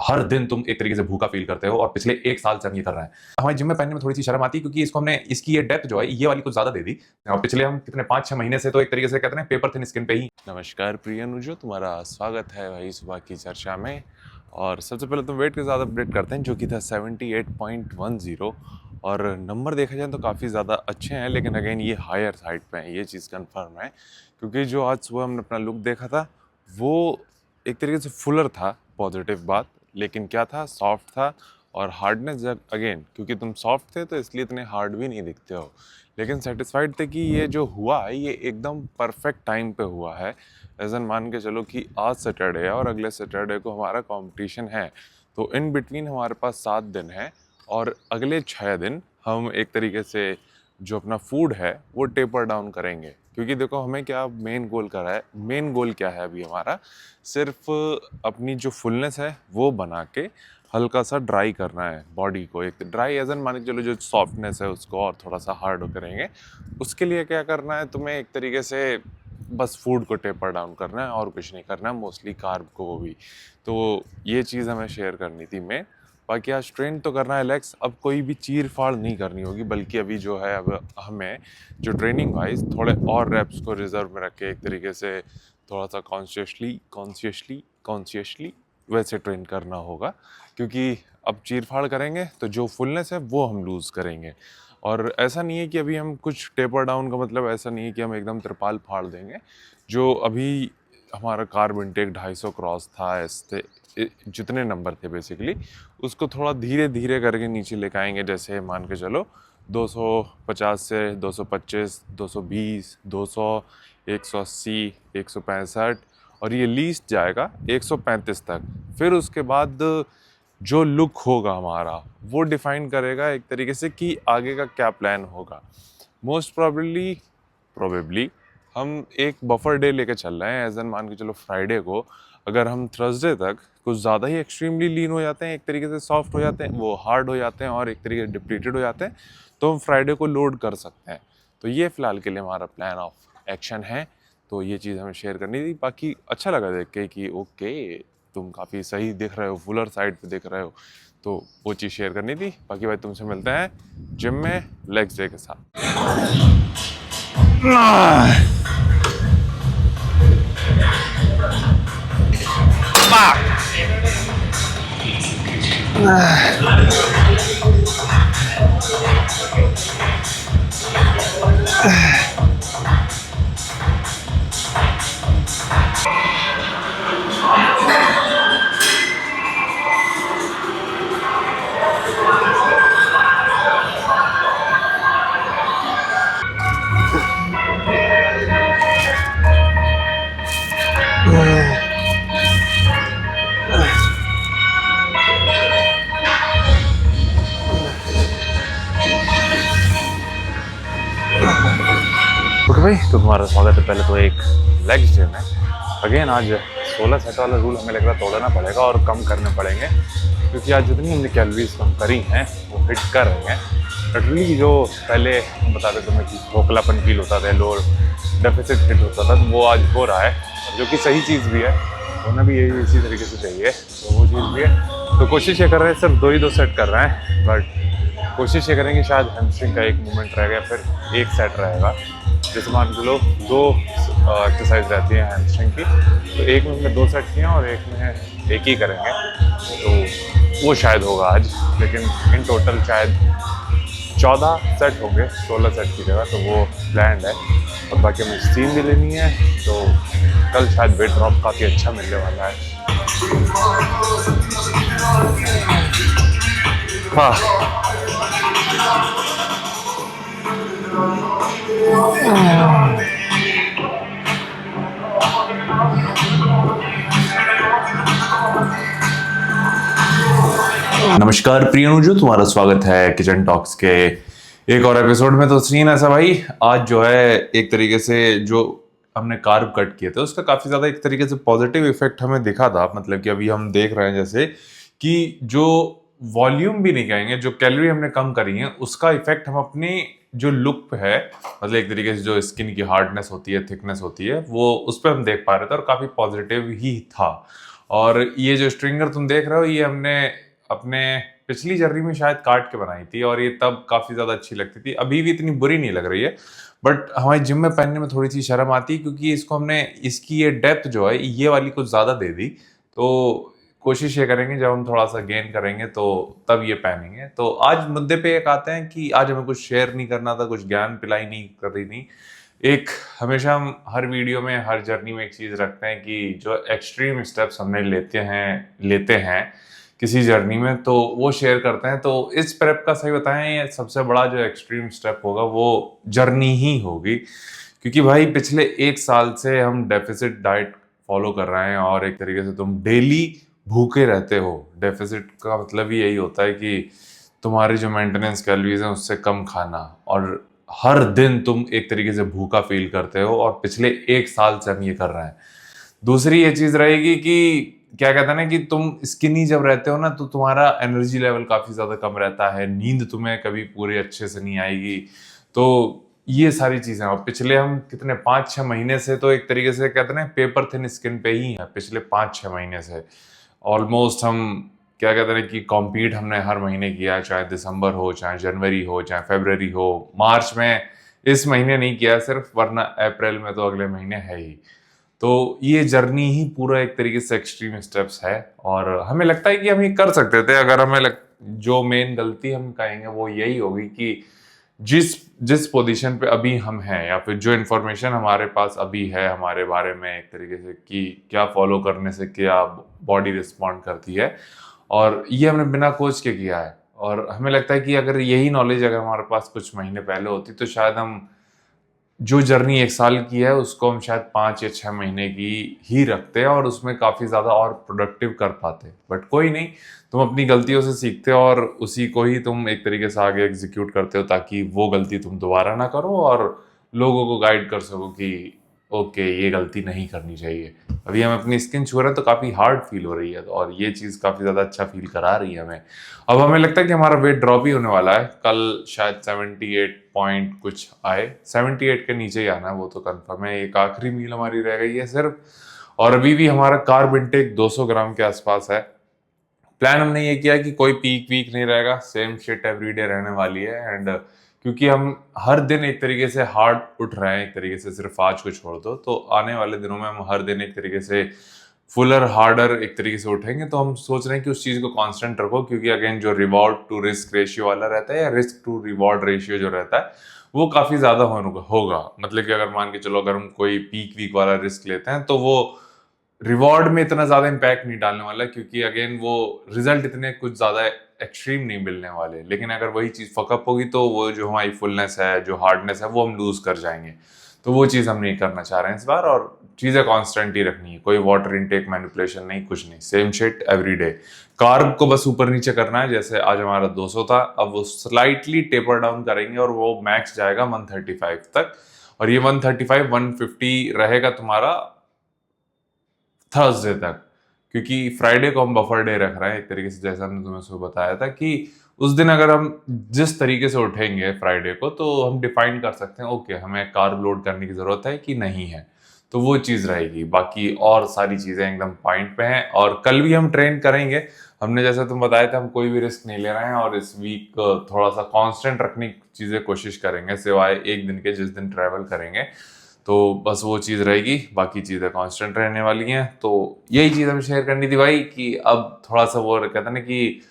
हर दिन तुम एक तरीके से भूखा फील करते हो और पिछले 1 साल से हम ये कर रहे हैं। हमारे जिम में पहनने में थोड़ी सी शर्म आती है क्योंकि इसको हमने इसकी ये डेप्थ जो है ये वाली कुछ ज्यादा दे दी और पिछले हम कितने 5-6 महीने से तो एक तरीके से कहते हैं पेपर थिन स्किन पे ही। नमस्कार प्रिय अनुजो, तुम्हारा स्वागत है भाई सुबह की चर्चा में। और सबसे पहले तो वेट के साथ अपडेट करते हैं जो कि था 78.10 और नंबर देखा जाए तो काफ़ी ज़्यादा अच्छे हैं, लेकिन अगेन ये हायर साइड पे हैं, ये चीज़ कंफर्म है। क्योंकि जो आज सुबह हमने अपना लुक देखा था वो एक तरीके से फुलर था, पॉजिटिव बात, लेकिन क्या था, सॉफ्ट था। और हार्डनेस अगेन क्योंकि तुम सॉफ्ट थे तो इसलिए इतने हार्ड भी नहीं दिखते हो, लेकिन सेटिस्फाइड थे कि ये जो हुआ है ये एकदम परफेक्ट टाइम पे हुआ है। एजन मान के चलो कि आज सैटरडे है और अगले सैटरडे को हमारा कंपटीशन है, तो इन बिटवीन हमारे पास 7 दिन है और अगले 6 दिन हम एक तरीके से जो अपना फूड है वो टेपर डाउन करेंगे। क्योंकि देखो हमें क्या मेन गोल करा है, मेन गोल क्या है अभी हमारा, सिर्फ अपनी जो फुलनेस है वो बना के हल्का सा ड्राई करना है बॉडी को। एक ड्राई एजन मान के चलो जो सॉफ्टनेस है उसको और थोड़ा सा हार्ड करेंगे। उसके लिए क्या करना है, तुम्हें एक तरीके से बस फूड को टेपर डाउन करना है और कुछ नहीं करना है, मोस्टली कार्ब को वो भी। तो ये चीज़ हमें शेयर करनी थी मैं। बाकी आज ट्रेन तो करना है लेग्स, अब कोई भी चीर फाड़ नहीं करनी होगी, बल्कि अभी जो है अब हमें जो ट्रेनिंग वाइज थोड़े और रेप्स को रिजर्व में रख के एक तरीके से थोड़ा सा कॉन्शियसली वैसे ट्रेन करना होगा। क्योंकि अब चीर फाड़ करेंगे तो जो फुलनेस है वो हम लूज़ करेंगे। और ऐसा नहीं है कि अभी हम कुछ टेपर डाउन का मतलब ऐसा नहीं है कि हम एकदम त्रिपाल फाड़ देंगे। जो अभी हमारा कार्ब इंटेक 250 क्रॉस था, ऐसे जितने नंबर थे बेसिकली उसको थोड़ा धीरे धीरे करके नीचे लेके आएंगे। जैसे मान के चलो 250 से 225, 220, 200, 180, 165 और ये लीस्ट जाएगा 135 तक। फिर उसके बाद जो लुक होगा हमारा वो डिफाइन करेगा एक तरीके से कि आगे का क्या प्लान होगा। मोस्ट प्रोबेबली हम एक बफर डे लेके चल रहे हैं। एज एन मान के चलो फ्राइडे को अगर हम थर्सडे तक कुछ ज़्यादा ही एक्सट्रीमली लीन हो जाते हैं, एक तरीके से सॉफ्ट हो जाते हैं, वो हार्ड हो जाते हैं और एक तरीके से डिप्लीटेड हो जाते हैं, तो हम फ्राइडे को लोड कर सकते हैं। तो ये फ़िलहाल के लिए हमारा प्लान ऑफ एक्शन है। तो ये चीज़ हमें शेयर करनी थी। बाकी अच्छा लगा देख के कि ओके तुम काफ़ी सही दिख रहे हो, फुलर साइड पे दिख रहे हो, तो वो चीज़ शेयर करनी थी। बाकी भाई तुमसे मिलते हैं जिम में लेग्स डे के साथ। ओके भाई, तो तुम्हारा स्वागत है पहले तो एक लेग्स जिम में। अगेन आज 16 सेट वाला रूल हमें लग रहा तोड़ना पड़ेगा और कम करने पड़ेंगे, क्योंकि आज जितनी हमने कैलोरीज कम करी हैं वो हिट कर रही हैं। लिटरली जो पहले हम बताते तुम्हें कि खोखलापन फील होता था, लोअर डेफिसिट हिट होता था, तो वो आज हो रहा है, जो कि सही चीज़ भी है। होना भी यही इसी तरीके से चाहिए, तो वो चीज़ भी है। तो कोशिश ये कर रहे हैं, सिर्फ 2 सेट कर रहे हैं, बट कोशिश ये करेंगे शायद हैमस्ट्रिंग का एक मूवमेंट रहेगा, फिर एक सेट रहेगा। जैसे मान के लो 2 एक्सरसाइज रहती है हैमस्ट्रिंग की, तो एक में हमने 2 सेट किए हैं और एक में एक ही करेंगे, तो वो शायद होगा आज। लेकिन इन टोटल शायद 14 सेट होंगे 16 सेट की जगह, तो वो प्लान्ड है। और बाकी हमें स्टीम भी लेनी है, तो कल शायद वेट ड्रॉप काफ़ी अच्छा मिलने वाला है। हाँ नमस्कार प्रिय अनुजो, तुम्हारा स्वागत है किचन टॉक्स के एक और एपिसोड में। तो सीन ऐसा भाई, आज जो है एक तरीके से जो हमने कार्ब कट किए थे उसका काफी ज्यादा एक तरीके से पॉजिटिव इफेक्ट हमें दिखा था। मतलब कि अभी हम देख रहे हैं जैसे कि जो वॉल्यूम भी नहीं कहेंगे, जो कैलोरी हमने कम करी है उसका इफेक्ट हम अपनी जो लुक पे है, मतलब एक तरीके से जो स्किन की हार्डनेस होती है, थिकनेस होती है, वो उस पर हम देख पा रहे थे और काफी पॉजिटिव ही था। और ये जो स्ट्रिंगर तुम देख रहे हो, ये हमने अपने पिछली जर्नी में शायद काट के बनाई थी और ये तब काफी ज्यादा अच्छी लगती थी। अभी भी इतनी बुरी नहीं लग रही है, बट हमारे जिम में पहनने में थोड़ी सी शर्म आती है क्योंकि इसको हमने, इसकी ये डेप्थ जो है ये वाली कुछ ज्यादा दे दी। तो कोशिश ये करेंगे जब हम थोड़ा सा गेन करेंगे तो तब ये पहनेंगे। तो आज मुद्दे पे एक आते हैं कि आज हमें कुछ शेयर नहीं करना था, कुछ ज्ञान पिलाई नहीं कर रही थी। एक हमेशा हम हर वीडियो में, हर जर्नी में एक चीज रखते हैं कि जो एक्सट्रीम स्टेप्स हमने लेते हैं किसी जर्नी में, तो वो शेयर करते हैं। तो इस प्रेप का सही बताएं, ये सबसे बड़ा जो एक्सट्रीम स्टेप होगा वो जर्नी ही होगी, क्योंकि भाई पिछले 1 साल से हम डेफिसिट डाइट फॉलो कर रहे हैं और एक तरीके से तुम डेली भूखे रहते हो। डेफिसिट का मतलब ही यही होता है कि तुम्हारी जो मेंटेनेंस कैलोरीज है उससे कम खाना, और हर दिन तुम एक तरीके से भूखा फील करते हो, और पिछले 1 साल से हम ये कर रहे हैं। दूसरी ये चीज रहेगी कि क्या कहते हैं ना कि तुम स्किनी जब रहते हो ना तो तुम्हारा एनर्जी लेवल काफी ज्यादा कम रहता है, नींद तुम्हें कभी पूरे अच्छे से नहीं आएगी। तो ये सारी चीजें, और पिछले हम कितने 5-6 महीने से तो एक तरीके से कहते हैं ना पेपर थिन स्किन पे ही है। पिछले 5-6 महीने से ऑलमोस्ट हम क्या कहते हैं कि कॉम्पीट हमने हर महीने किया है, चाहे दिसंबर हो, चाहे जनवरी हो, चाहे फरवरी हो। मार्च में इस महीने नहीं किया सिर्फ, वरना अप्रैल में तो अगले महीने है ही। तो ये जर्नी ही पूरा एक तरीके से एक्सट्रीम स्टेप्स है, और हमें लगता है कि हम ये कर सकते थे अगर जो मेन गलती हम कहेंगे वो यही होगी कि जिस जिस पोजीशन पे अभी हम हैं, या फिर जो इन्फॉर्मेशन हमारे पास अभी है हमारे बारे में एक तरीके से कि क्या फॉलो करने से क्या बॉडी रिस्पॉन्ड करती है, और ये हमने बिना कोच के किया है। और हमें लगता है कि अगर यही नॉलेज अगर हमारे पास कुछ महीने पहले होती तो शायद हम जो जर्नी 1 साल की है उसको हम शायद 5 या 6 महीने की ही रखते हैं और उसमें काफी ज्यादा और प्रोडक्टिव कर पाते। बट कोई नहीं, तुम अपनी गलतियों से सीखते हो और उसी को ही तुम एक तरीके से आगे एग्जीक्यूट करते हो ताकि वो गलती तुम दोबारा ना करो और लोगों को गाइड कर सको कि ओके ये गलती नहीं करनी चाहिए। अभी हम अपनी स्किन छू रहे हैं तो काफी हार्ड फील हो रही है, और ये चीज काफी ज्यादा अच्छा फील करा रही है हमें। अब हमें लगता है कि हमारा वेट ड्रॉप ही होने वाला है। कल शायद 78 पॉइंट कुछ आए, 78 के नीचे ही आना है वो तो कंफर्म है। एक आखिरी मील हमारी रह गई है सिर्फ, और अभी भी हमारा कार्ब इंटेक 200 ग्राम के आसपास है। प्लान हमने ये किया कि कोई पीक वीक नहीं रहेगा, सेम शिट एवरीडे रहने वाली है। एंड क्योंकि हम हर दिन एक तरीके से हार्ड उठ रहे हैं, एक तरीके से सिर्फ आज को छोड़ दो, तो आने वाले दिनों में हम हर दिन एक तरीके से फुलर हार्डर एक तरीके से उठेंगे। तो हम सोच रहे हैं कि उस चीज को कांस्टेंट रखो, क्योंकि अगेन जो रिवॉर्ड टू रिस्क रेशियो वाला रहता है या रिस्क टू रिवॉर्ड रेशियो जो रहता है वो काफी ज्यादा होगा। मतलब कि अगर मान के चलो अगर हम कोई पीक वीक वाला रिस्क लेते हैं तो वो रिवॉर्ड में इतना ज्यादा इम्पैक्ट नहीं डालने वाला, क्योंकि अगेन वो रिजल्ट इतने कुछ ज्यादा एक्सट्रीम नहीं मिलने वाले। लेकिन अगर वही चीज फकअप होगी तो वो जो हमारी फुलनेस है, जो हार्डनेस है, वो हम लूज कर जाएंगे। तो वो चीज हम नहीं करना चाह रहे हैं इस बार, और चीजें कांस्टेंट ही रखनी है। कोई वाटर इनटेक मैनिपुलेशन नहीं, कुछ नहीं, same shit every day. Carb को बस ऊपर नीचे करना है, जैसे आज हमारा 200 था, अब वो स्लाइटली टेपर डाउन करेंगे और वो मैक्स जाएगा 135 तक। और ये 135 150 रहेगा तुम्हारा थर्सडे तक, क्योंकि फ्राइडे को हम बफर डे रख रहे हैं एक तरीके से। जैसा हमने तुम्हें सुबह बताया था कि उस दिन अगर हम जिस तरीके से उठेंगे फ्राइडे को, तो हम डिफाइन कर सकते हैं ओके हमें कार्ब लोड करने की जरूरत है कि नहीं है। तो वो चीज रहेगी, बाकी और सारी चीजें एकदम पॉइंट पे हैं। और कल भी हम ट्रेन करेंगे। हमने जैसा तुम बताया था हम कोई भी रिस्क नहीं ले रहे हैं, और इस वीक थोड़ा सा कांस्टेंट रखने की चीजें कोशिश करेंगे, सिवाय एक दिन के जिस दिन ट्रैवल करेंगे। तो बस वो चीज रहेगी, बाकी चीजें कांस्टेंट रहने वाली हैं। तो यही चीज हमें शेयर करनी थी भाई, कि अब थोड़ा सा वो कहता ना कि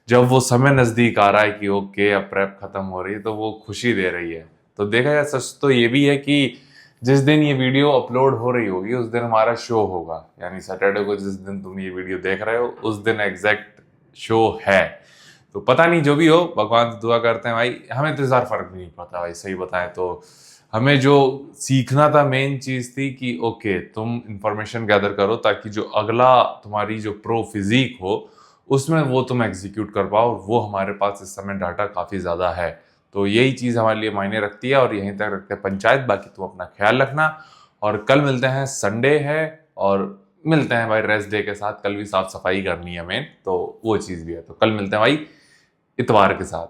जब वो समय नजदीक आ रहा है कि ओके अब प्रेप खत्म हो रही है, तो वो खुशी दे रही है। तो देखा जाए सच तो ये भी है कि जिस दिन ये वीडियो अपलोड हो रही होगी उस दिन हमारा शो होगा, यानी सैटरडे को जिस दिन तुम ये वीडियो देख रहे हो उस दिन एग्जैक्ट शो है। तो पता नहीं, जो भी हो भगवान से दुआ करते हैं भाई। हमें तो ज़्यादा फर्क भी नहीं पड़ता भाई, सही बताएं तो। हमें जो सीखना था, मेन चीज थी कि ओके तुम इंफॉर्मेशन गैदर करो ताकि जो अगला तुम्हारी जो प्रो फिजिक हो उसमें वो तुम एग्जीक्यूट कर पाओ। वो हमारे पास इस समय डाटा काफी ज्यादा है। तो यही चीज हमारे लिए मायने रखती है, और यहीं तक रखते हैं पंचायत। बाकी तुम अपना ख्याल रखना, और कल मिलते हैं, संडे है, और मिलते हैं भाई रेस्ट डे के साथ। कल भी साफ सफाई करनी है मेन, तो वो चीज भी है। तो कल मिलते हैं भाई इतवार के साथ।